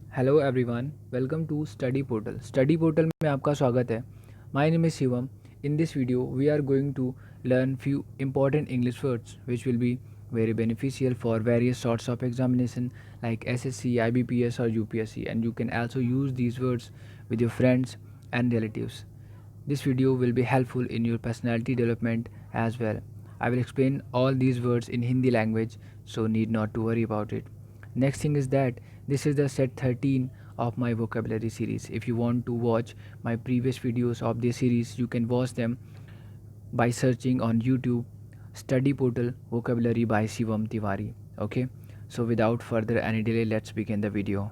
Hello everyone, welcome to study portal. Study portal में आपका स्वागत है। My name is Shivam. In this video we are going to learn few important English words which will be very beneficial for various sorts of examination like SSC, IBPS or UPSC, and you can also use these words with your friends and relatives. This video will be helpful in your personality development as well. I will explain all these words in Hindi language, so need not to worry about it. Next thing is that this is the set 13 of my vocabulary series. If you want to watch my previous videos of this series, you can watch them by searching on YouTube Study Portal Vocabulary by Shivam Tiwari. Okay, so without further any delay, let's begin the video.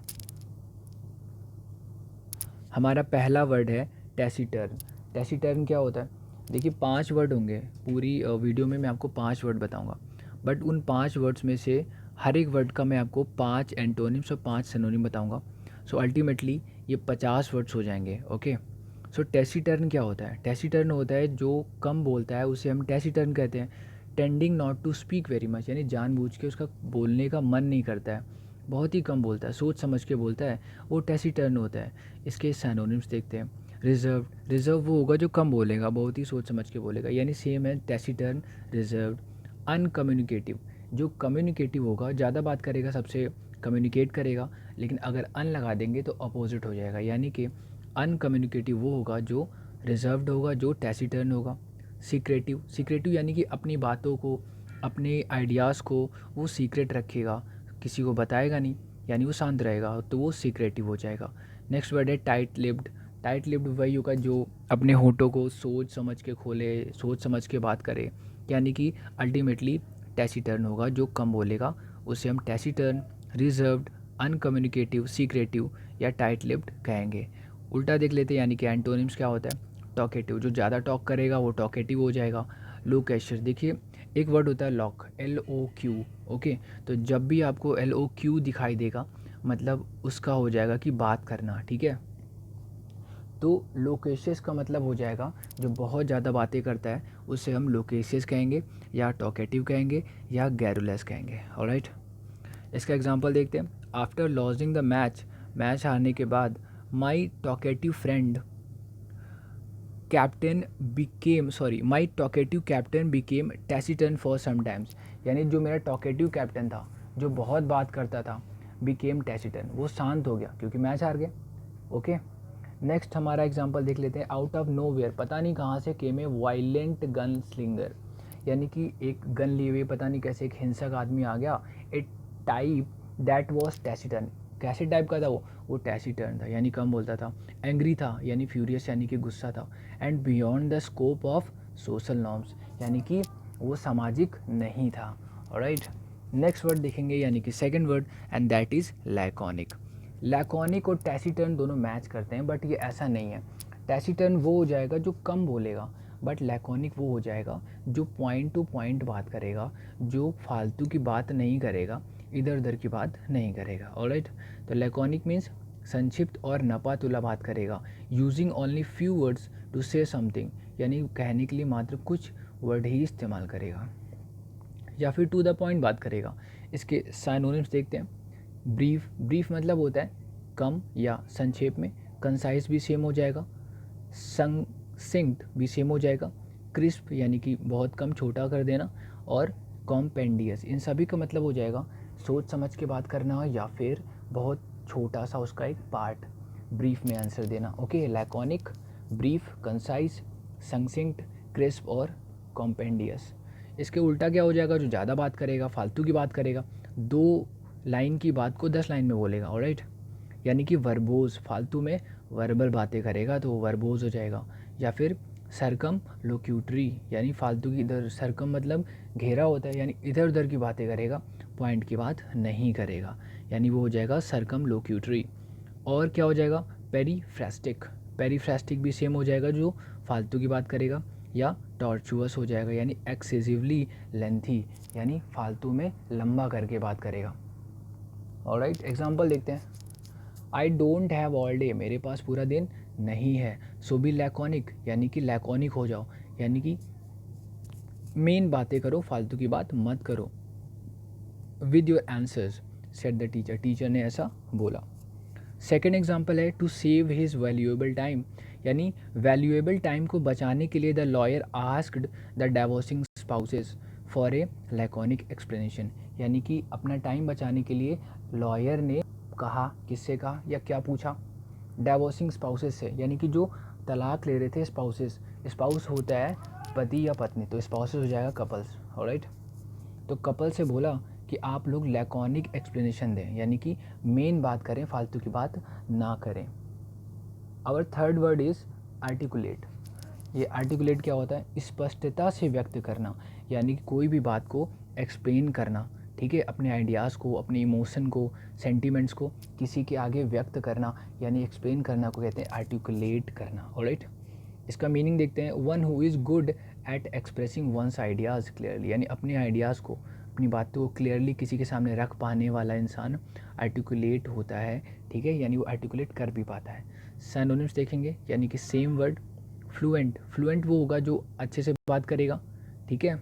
हमारा पहला word है taciturn. Taciturn क्या होता है? देखिए 5 word होंगे पूरी video में। मैं आपको 5 वर्ड बताऊंगा, बट उन 5 वर्ड्स में से हर एक वर्ड का मैं आपको 5 एंटोनिम्स और 5 सिनोनिम बताऊंगा। सो अल्टीमेटली ये 50 वर्ड्स हो जाएंगे। ओके, सो टैसीटर्न क्या होता है? टैसीटर्न होता है जो कम बोलता है, उसे हम टैसीटर्न कहते हैं। Tending not to speak very much, यानी जानबूझ के उसका बोलने का मन नहीं करता है, बहुत ही कम बोलता है, सोच समझ के बोलता है, वो टैसीटर्न होता है। इसके सिनोनिम्स देखते हैं। रिजर्व्ड, रिजर्व वो होगा जो कम बोलेगा, बहुत ही सोच समझ के बोलेगा, यानी सेम है टैसीटर्न, रिजर्व्ड। अनकम्युनिकेटिव, जो कम्युनिकेटिव होगा, ज़्यादा बात करेगा, सबसे कम्युनिकेट करेगा, लेकिन अगर अन लगा देंगे तो अपोजिट हो जाएगा, यानी कि अनकम्युनिकेटिव वो होगा जो रिजर्व्ड होगा, जो टैसीटर्न होगा। सीक्रेटिव, सीक्रेटिव यानी कि अपनी बातों को, अपने आइडियाज़ को वो सीक्रेट रखेगा, किसी को बताएगा नहीं, यानी वो शांत रहेगा, तो वो सीक्रेटिव हो जाएगा। नेक्स्ट वर्ड है टाइट लिप्ड। टाइट लिप्ड वही होगा जो अपने होठों को सोच समझ के खोले, सोच समझ के बात करे, यानी कि अल्टीमेटली टैसीटर्न होगा, जो कम बोलेगा, उसे हम टैसीटर्न, रिजर्व्ड, अनकम्युनिकेटिव, सीक्रेटिव या टाइट लिप्ड कहेंगे। उल्टा देख लेते हैं, यानी कि एंटोनिम्स क्या होता है? टॉकेटिव, जो ज़्यादा टॉक करेगा वो टॉकेटिव हो जाएगा। लोकेशियस, देखिए एक वर्ड होता है लॉक, LOQ। ओके, तो जब भी आपको LOQ दिखाई देगा मतलब उसका हो जाएगा कि बात करना, ठीक है। तो लोकेशियस का मतलब हो जाएगा जो बहुत ज़्यादा बातें करता है, उसे हम लोकेशियस कहेंगे या टॉकेटिव कहेंगे या गैरुलस कहेंगे। ऑलराइट, इसका एग्जांपल देखते हैं। After losing the match, match हारने के बाद, my talkative friend captain became sorry my talkative captain became taciturn for sometimes, यानी जो मेरा टॉकेटिव कैप्टन था, जो बहुत बात करता था, बिकेम टैसीटर्न, वो शांत हो गया क्योंकि मैच हार गया। ओके, नेक्स्ट हमारा एग्जांपल देख लेते हैं। आउट ऑफ नोवेयर, पता नहीं कहाँ से केम ए वायलेंट गन स्लिंगर, यानी कि एक गन लिए हुए पता नहीं कैसे एक हिंसक आदमी आ गया। ए टाइप दैट वॉज टैसीटर्न, कैसे टाइप का था वो टैसीटर्न था, यानी कम बोलता था। एंग्री था, यानी फ्यूरियस, यानी कि गुस्सा था। And beyond the scope of social norms, यानी कि वो सामाजिक नहीं था। ऑलराइट, नेक्स्ट वर्ड देखेंगे, यानी कि second word, and that is laconic. Laconic और टैसीटर्न दोनों मैच करते हैं, बट ये ऐसा नहीं है। टैसीटर्न वो हो जाएगा जो कम बोलेगा, बट लैकॉनिक वो हो जाएगा जो पॉइंट टू पॉइंट बात करेगा, जो फालतू की बात नहीं करेगा, इधर उधर की बात नहीं करेगा। ऑलराइट, तो लैकॉनिक मीन्स संक्षिप्त और नपातुला बात करेगा। Using only few words to say something, यानी कहने के लिए मात्र कुछ वर्ड ही इस्तेमाल करेगा, या फिर टू द पॉइंट बात करेगा। इसके साइनोनिम्स देखते हैं। ब्रीफ, ब्रीफ मतलब होता है कम या संक्षेप में। कंसाइज भी सेम हो जाएगा। संसिंक्ट भी सेम हो जाएगा। क्रिस्प यानी कि बहुत कम, छोटा कर देना। और कॉम्पेंडियस, इन सभी का मतलब हो जाएगा सोच समझ के बात करना या फिर बहुत छोटा सा उसका एक पार्ट ब्रीफ में आंसर देना। Okay, laconic, brief, concise, succinct, crisp और कॉम्पेंडियस। इसके उल्टा क्या हो जाएगा? जो ज़्यादा बात करेगा, फालतू की बात करेगा, 2 लाइन की बात को 10 लाइन में बोलेगा। ऑलराइट, यानी कि वर्बोज, फालतू में वर्बल बातें करेगा तो वो वर्बोज हो जाएगा। या फिर सरकम लोक्यूटरी, यानी फालतू की, इधर सरकम मतलब घेरा होता है, यानी इधर उधर की बातें करेगा, पॉइंट की बात नहीं करेगा, यानी वो हो जाएगा सरकम लोक्यूटरी। और क्या हो जाएगा? पेरीफ्रेस्टिक, पेरीफ्रेस्टिक भी सेम हो जाएगा, जो फालतू की बात करेगा। या टॉर्चुअस हो जाएगा, यानी एक्सेसिवली लेंथी, यानी फालतू में लंबा करके बात करेगा। ऑलराइट, एग्जांपल देखते हैं। I don't have all day, मेरे पास पूरा दिन नहीं है। सो बी लैकॉनिक, यानी कि लैकॉनिक हो जाओ, यानी कि मेन बातें करो, फालतू की बात मत करो। With your answers said the teacher, teacher ने ऐसा बोला। सेकेंड एग्जाम्पल है to save his valuable time, यानी वैल्यूएबल टाइम को बचाने के लिए the lawyer asked the divorcing spouses for a laconic explanation, यानी कि अपना टाइम बचाने के लिए लॉयर ने कहा, किससे कहा या क्या पूछा, डाइवोर्सिंग स्पाउसेस से, यानी कि जो तलाक ले रहे थे स्पाउसेस, स्पाउस होता है पति या पत्नी, तो स्पाउसेस हो जाएगा कपल्स, ऑलराइट। तो कपल से बोला कि आप लोग लैकोनिक एक्सप्लेनेशन दें, यानी कि मेन बात करें, फालतू की बात ना करें। Our third word is articulate. ये आर्टिकुलेट क्या होता है, स्पष्टता से व्यक्त करना, यानी कि कोई भी बात को एक्सप्लेन करना, ठीक है, अपने आइडियाज़ को, अपने इमोशन को, सेंटिमेंट्स को किसी के आगे व्यक्त करना, यानी एक्सप्लेन करना को कहते हैं आर्टिकुलेट करना, ऑलराइट। इसका मीनिंग देखते हैं, one who is good at expressing one's ideas clearly, यानी अपने आइडियाज़ को, अपनी बातों को क्लियरली किसी के सामने रख पाने वाला इंसान आर्टिकुलेट होता है, ठीक है, यानी वो आर्टिकुलेट कर भी पाता है। सिनोनिम्स देखेंगे, यानी कि सेम वर्ड, फ्लुएंट, फ्लुएंट वो होगा जो अच्छे से बात करेगा, ठीक है,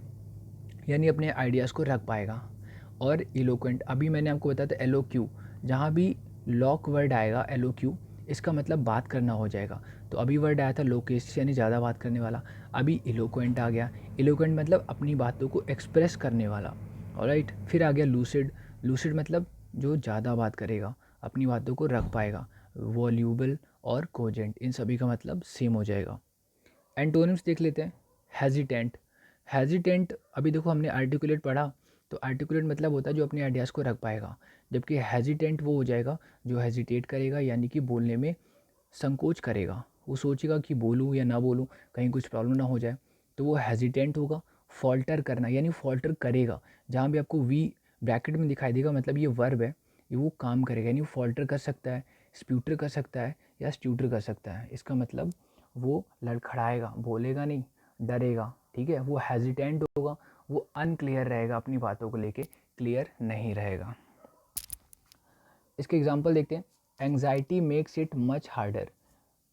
यानी अपने आइडियाज़ को रख पाएगा। और इलोक्वेंट, अभी मैंने आपको बताया था एलोक्यू, जहाँ भी लॉक वर्ड आएगा एलोक्यू, इसका मतलब बात करना हो जाएगा। तो अभी वर्ड आया था लोकेस, यानी ज़्यादा बात करने वाला, अभी इलोक्वेंट आ गया, इलोक्वेंट मतलब अपनी बातों को एक्सप्रेस करने वाला, ऑलराइट। फिर आ गया लूसिड, लूसिड मतलब जो ज़्यादा बात करेगा, अपनी बातों को रख पाएगा। वॉल्यूबल और कोजेंट, इन सभी का मतलब सेम हो जाएगा। एंटोनिम्स देख लेते हैं, हेजिटेंट, हेजिटेंट अभी देखो हमने आर्टिकुलेट पढ़ा, तो आर्टिकुलेट मतलब होता है जो अपने आइडियाज़ को रख पाएगा, जबकि हेजिटेंट वो हो जाएगा जो हेजिटेट करेगा, यानी कि बोलने में संकोच करेगा, वो सोचेगा कि बोलूँ या ना बोलूँ, कहीं कुछ प्रॉब्लम ना हो जाए, तो वो हेजिटेंट होगा। फॉल्टर करना, यानी फॉल्टर करेगा, जहाँ भी आपको वी ब्रैकेट में दिखाई देगा मतलब ये वर्ब है, ये वो काम करेगा, यानी फॉल्टर कर सकता है, स्प्यूटर कर सकता है या स्ट्यूटर कर सकता है। इसका मतलब वो लड़खड़ाएगा, बोलेगा नहीं, डरेगा, ठीक है, वो हेजिटेंट होगा, वो अनक्लियर रहेगा, अपनी बातों को लेके क्लियर नहीं रहेगा। इसके एग्जांपल देखते हैं, anxiety makes it much harder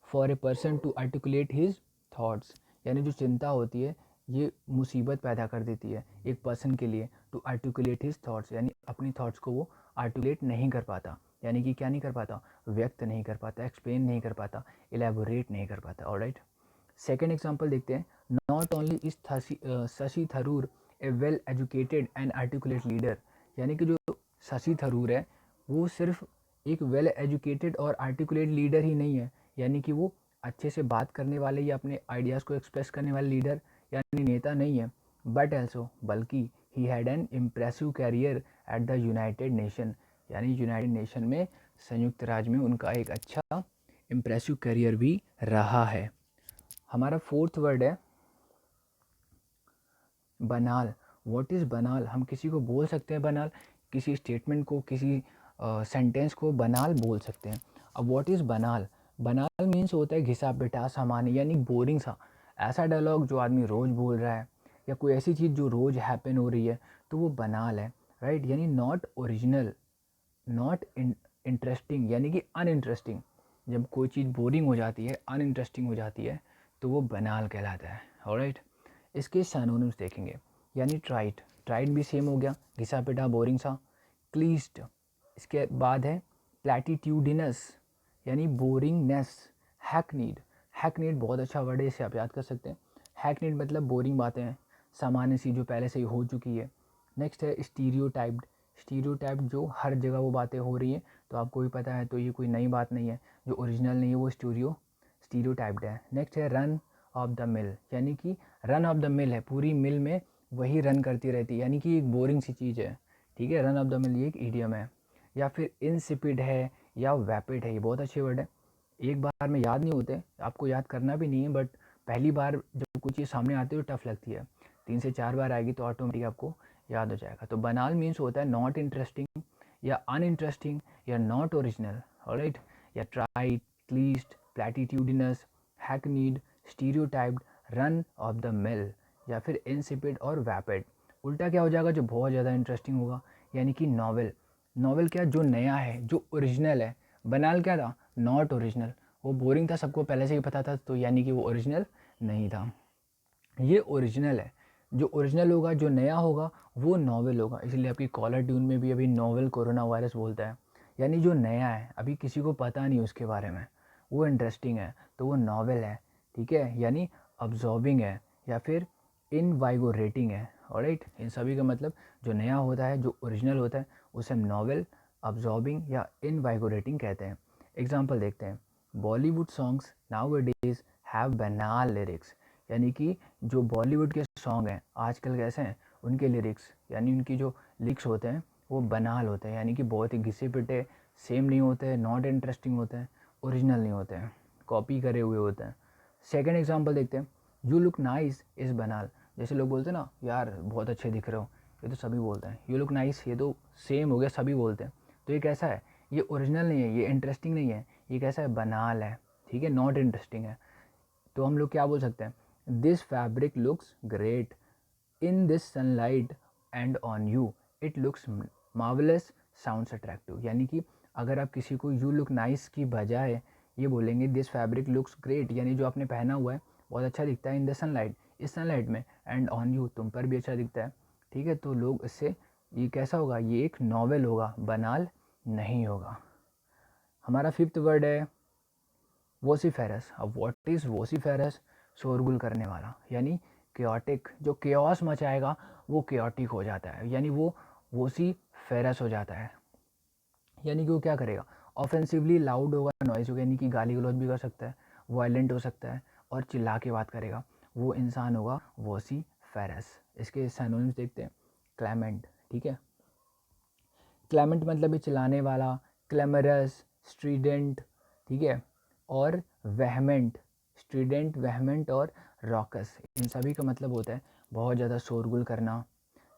for a person to articulate his thoughts, यानी जो चिंता होती है ये मुसीबत पैदा कर देती है एक पर्सन के लिए, टू आर्टिकुलेट हिज थाट्स, यानी अपनी थाट्स को वो आर्टिकुलेट नहीं कर पाता, यानी कि क्या नहीं कर पाता, व्यक्त नहीं कर पाता, एक्सप्लेन नहीं कर पाता, एलैबोरेट नहीं कर पाता, ऑलराइट। सेकेंड एग्जाम्पल देखते हैं, not only is Shashi Tharoor A well educated and articulate leader, यानी कि जो शशि थरूर है वो सिर्फ एक वेल एजुकेटेड और आर्टिकुलेट लीडर ही नहीं है, यानी कि वो अच्छे से बात करने वाले या अपने आइडियाज़ को एक्सप्रेस करने वाले लीडर यानी नेता नहीं है, बट ऑल्सो बल्कि he had an impressive career at the United Nation, यानी यूनाइटेड नेशन में, संयुक्त राज्य में उनका एक अच्छा इम्प्रेसिव करियर भी रहा है। हमारा फोर्थ वर्ड है बनाल। व्हाट इज़ बनाल, हम किसी को बोल सकते हैं बनाल, किसी स्टेटमेंट को, किसी सेंटेंस को बनाल बोल सकते हैं। अब व्हाट इज़ बनाल, बनाल मीन्स होता है घिसा पिटा सामान्य, यानी बोरिंग सा, ऐसा डायलॉग जो आदमी रोज़ बोल रहा है या कोई ऐसी चीज़ जो रोज़ हैपन हो रही है, तो वो बनाल है, राइट, यानी नॉट ओरिजिनल, नॉट इंटरेस्टिंग, यानी कि अनइंटरेस्टिंग। जब कोई चीज़ बोरिंग हो जाती है, अनइंटरेस्टिंग हो जाती है, तो वो बनाल कहलाता है, ऑलराइट। इसके सिनोनिम्स देखेंगे, यानी ट्राइट, ट्राइट भी सेम हो गया, घिसा पिटा बोरिंग सा। क्लीस्ड, इसके बाद है प्लेटिट्यूडिनस, यानी बोरिंगनेस। हैकनीड, हैकनीड बहुत अच्छा वर्ड है, इसे आप याद कर सकते हैं। हैकनीड मतलब बोरिंग बातें हैं, सामान्य सी जो पहले से ही हो चुकी है। नेक्स्ट है स्टीरियोटाइप्ड, स्टीरियोटाइप जो हर जगह वो बातें हो रही हैं तो आपको भी पता है, तो ये कोई नई बात नहीं है, जो ओरिजिनल नहीं है वो स्टीरियोटाइप्ड है। नेक्स्ट है रन ऑफ द मिल, यानी कि रन ऑफ द मिल है, पूरी मिल में वही रन करती रहती है, यानी कि एक बोरिंग सी चीज़ है, ठीक है, रन ऑफ द मिल ये एक ईडियम है। या फिर इंसिपिड है या वैपिड है, ये बहुत अच्छे वर्ड है, एक बार में याद नहीं होते, आपको याद करना भी नहीं है, बट पहली बार जब कुछ चीज़ सामने आती है तो टफ लगती है, 3 से 4 बार आएगी तो ऑटोमेटिक आपको याद हो जाएगा। तो बनाल मीन्स होता है नॉट इंटरेस्टिंग या अनइंटरेस्टिंग या नॉट ओरिजिनल, ऑलराइट, या trite, clichéd, platitudinous, hackneyed, stereotyped, run of the mill, या फिर इंसिपिड और वैपिड। उल्टा क्या हो जाएगा, जो बहुत ज़्यादा इंटरेस्टिंग होगा, यानी कि नॉवेल। नॉवेल क्या, जो नया है, जो ओरिजिनल है। बनाल क्या था, नॉट ओरिजिनल, वो बोरिंग था, सबको पहले से ही पता था, तो यानी कि वो ओरिजिनल नहीं था। ये ओरिजिनल है, जो ओरिजिनल होगा, जो नया होगा वो नॉवेल होगा, इसलिए आपकी कॉलर ट्यून में भी अभी नॉवेल कोरोना वायरस बोलता है, यानी जो नया है, अभी किसी को पता नहीं उसके बारे में, वो इंटरेस्टिंग है तो वो नॉवेल है, ठीक है, यानी अब्जॉर्बिंग है या फिर इनवाइगोरेटिंग है। ऑलराइट, इन सभी का मतलब जो नया होता है, जो ओरिजिनल होता है, उसे हम नॉवेल, अब्जॉर्बिंग या इनवाइगोरेटिंग कहते हैं। एग्जाम्पल देखते हैं, Bollywood songs now days have बनाल लिरिक्स, यानी कि जो बॉलीवुड के सॉन्ग हैं आजकल कैसे हैं, उनके लिरिक्स यानी उनकी जो लिरिक्स होते हैं वो बनाल होते हैं, यानी कि बहुत ही घिसे पिटे, सेम नहीं होते हैं, नॉट इंटरेस्टिंग होते हैं, ओरिजिनल नहीं होते हैं, कॉपी करे हुए होते हैं। सेकेंड एग्जाम्पल देखते हैं, यू लुक नाइस इज़ बनाल, जैसे लोग बोलते हैं ना, यार बहुत अच्छे दिख रहे हो, ये तो सभी बोलते हैं, यू लुक नाइस, ये तो सेम हो गया, सभी बोलते हैं, तो ये कैसा है, ये ओरिजिनल नहीं है, ये इंटरेस्टिंग नहीं है, ये कैसा है, बनाल है, ठीक है, नॉट इंटरेस्टिंग है। तो हम लोग क्या बोल सकते हैं, this fabric looks great in this sunlight and on you it looks marvellous sounds attractive, यानी कि अगर आप किसी को यू लुक नाइस की बजाय ये बोलेंगे दिस फैब्रिक लुक्स ग्रेट, यानी जो आपने पहना हुआ है बहुत अच्छा दिखता है, इन द सनलाइट, इस सनलाइट में, एंड ऑन यू, तुम पर भी अच्छा दिखता है, ठीक है, तो लोग इससे, ये कैसा होगा, ये एक नॉवेल होगा, बनाल नहीं होगा। हमारा फिफ्थ वर्ड है वोसीफेरस। अब व्हाट इज़ वोसीफेरस, शोरगुल करने वाला, यानी केओटिक, जो केओस मचाएगा वो केओटिक हो जाता है, यानी वो वोसीफेरस हो जाता है, यानी कि वो क्या करेगा, ऑफेंसिवली लाउड होगा, नॉइज होगा, यानी कि गाली गलौज भी कर सकता है, वायलेंट हो सकता है और चिल्ला के बात करेगा, वो इंसान होगा वोसीफेरस। इसके सिनोनिम्स देखते हैं, क्लेमेंट, ठीक है, क्लेमेंट मतलब ये चिल्लाने वाला, क्लेमरस, स्ट्रीडेंट, ठीक है, और वेहमेंट, स्ट्रीडेंट, वेहमेंट और रॉकस, इन सभी का मतलब होता है बहुत ज़्यादा शोरगुल करना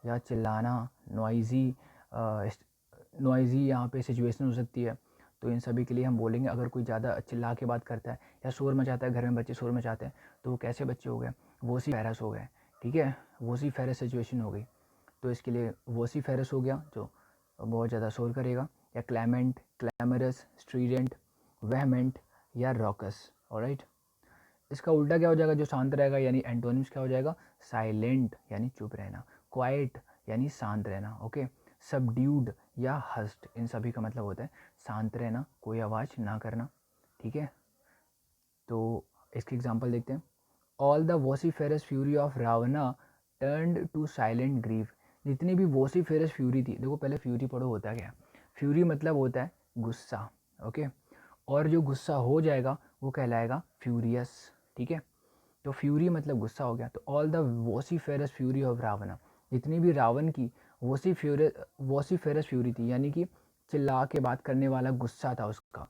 या चिल्लाना, नॉइज़ी, नॉइज़ी यहाँ पे सिचुएशन हो सकती है। तो इन सभी के लिए हम बोलेंगे, अगर कोई ज़्यादा चिल्ला के बात करता है या शोर मचाता है, घर में बच्चे शोर मचाते हैं, तो वो कैसे बच्चे हो गए, वोसीफेरस हो गए, ठीक है, वोसीफेरस सिचुएशन हो गई। तो इसके लिए वोसीफेरस हो गया जो बहुत ज़्यादा शोर करेगा, या क्लेमेंट, क्लैमरस, स्ट्रीडेंट, वेहमेंट या रॉकस। ऑलराइट, इसका उल्टा क्या हो जाएगा, जो शांत रहेगा, यानी एंटोनिम्स क्या हो जाएगा, साइलेंट यानी चुप रहना, क्वाइट यानी शांत रहना, ओके, सबड्यूड या हस्ट, इन सभी का मतलब होता है शांत रहना, कोई आवाज़ ना करना, ठीक है। तो इसके एग्जांपल देखते हैं, all the vociferous fury of Ravana turned to silent grief, जितनी भी वोसीफेरस फ्यूरी थी, देखो पहले फ्यूरी पढ़ो होता क्या है, फ्यूरी मतलब होता है गुस्सा, ओके, और जो गुस्सा हो जाएगा वो कहलाएगा फ्यूरियस, ठीक है, तो फ्यूरी मतलब गुस्सा हो गया, तो all the vociferous fury of रावणा, जितनी भी रावण की वोसीफेरस फ्यूरी थी, यानी कि चिल्ला के बात करने वाला गुस्सा था उसका,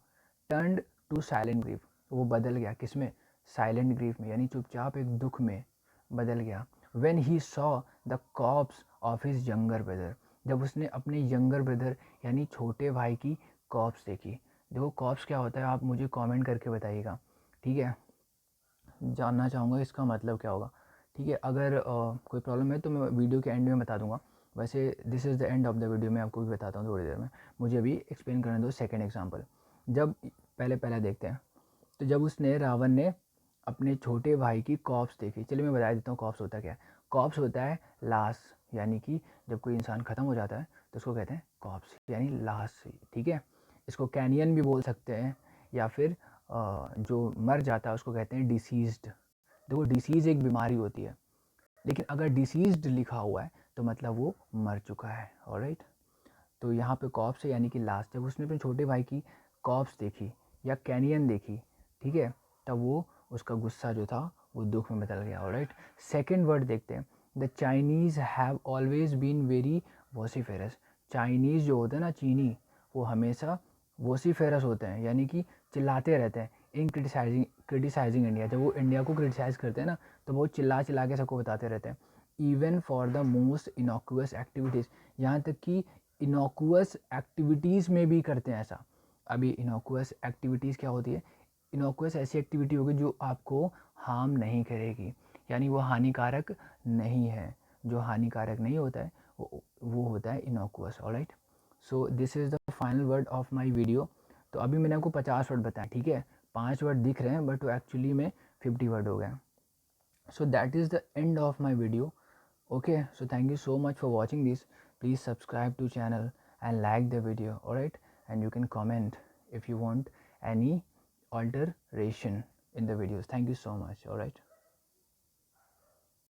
टर्न्ड टू साइलेंट ग्रीफ, वो बदल गया किस में, साइलेंट ग्रीफ में, यानी चुपचाप एक दुख में बदल गया। When he saw the corpse of his younger brother, जब उसने अपने यंगर ब्रदर यानी छोटे भाई की कॉप्स देखी। देखो कॉप्स क्या होता है, आप मुझे कमेंट करके बताइएगा, ठीक है, जानना चाहूँगा इसका मतलब क्या होगा, ठीक है, अगर कोई प्रॉब्लम है तो मैं वीडियो के एंड में बता दूंगा। वैसे this is the end of the video, मैं आपको भी बताता हूँ थोड़ी देर में, मुझे अभी एक्सप्लेन करने दो सेकेंड एग्जाम्पल। जब पहले पहले देखते हैं, तो जब उसने रावण ने अपने छोटे भाई की कॉप्स देखी, चलिए मैं बता देता हूँ कॉप्स होता क्या है। कॉप्स होता है लाश, यानी कि जब कोई इंसान ख़त्म हो जाता है तो उसको कहते हैं कॉप्स, यानी लाश, ठीक है, इसको कैनियन भी बोल सकते हैं, या फिर जो मर जाता है उसको कहते हैं डिसीज्ड। देखो डिसीज़ एक बीमारी होती है, लेकिन अगर डिसीज्ड लिखा हुआ है तो मतलब वो मर चुका है, ऑलराइट। तो यहाँ पे कॉप्स है यानी कि लाश, जब उसने अपने छोटे भाई की कॉप्स देखी या कैनियन देखी, ठीक है, तब वो उसका गुस्सा जो था वो दुख में बदल गया, ऑलराइट। सेकेंड वर्ड देखते हैं, the Chinese have always been very vociferous, Chinese जो होते हैं ना, चीनी, वो हमेशा वोसीफेरस होते हैं, यानी कि चिल्लाते रहते हैं, इन क्रिटिसाइजिंग इंडिया, जब वो इंडिया को क्रिटिसाइज़ करते हैं ना तो वो चिल्ला चिल्ला के सबको बताते रहते हैं, even for the most innocuous activities, यहाँ तक कि इनॉक्यूअस एक्टिविटीज़ में भी करते हैं ऐसा। अभी इनॉक्यूअस एक्टिविटीज़ क्या होती है, इनॉक्यूअस ऐसी एक्टिविटी होगी जो आपको हार्म नहीं करेगी, यानी वो हानिकारक नहीं है, जो हानिकारक नहीं होता है वो होता है innocuous, alright. So this is the final word of my video. तो अभी मैंने आपको 50 वर्ड बताया, ठीक है, 5 वर्ड दिख रहे हैं बट वो एक्चुअली में 50 वर्ड हो गए। So that is the end of my video. Okay, so thank you so much for watching this. Please subscribe to channel and like the video. Alright, and you can comment if you want any alteration in the videos. Thank you so much. All right.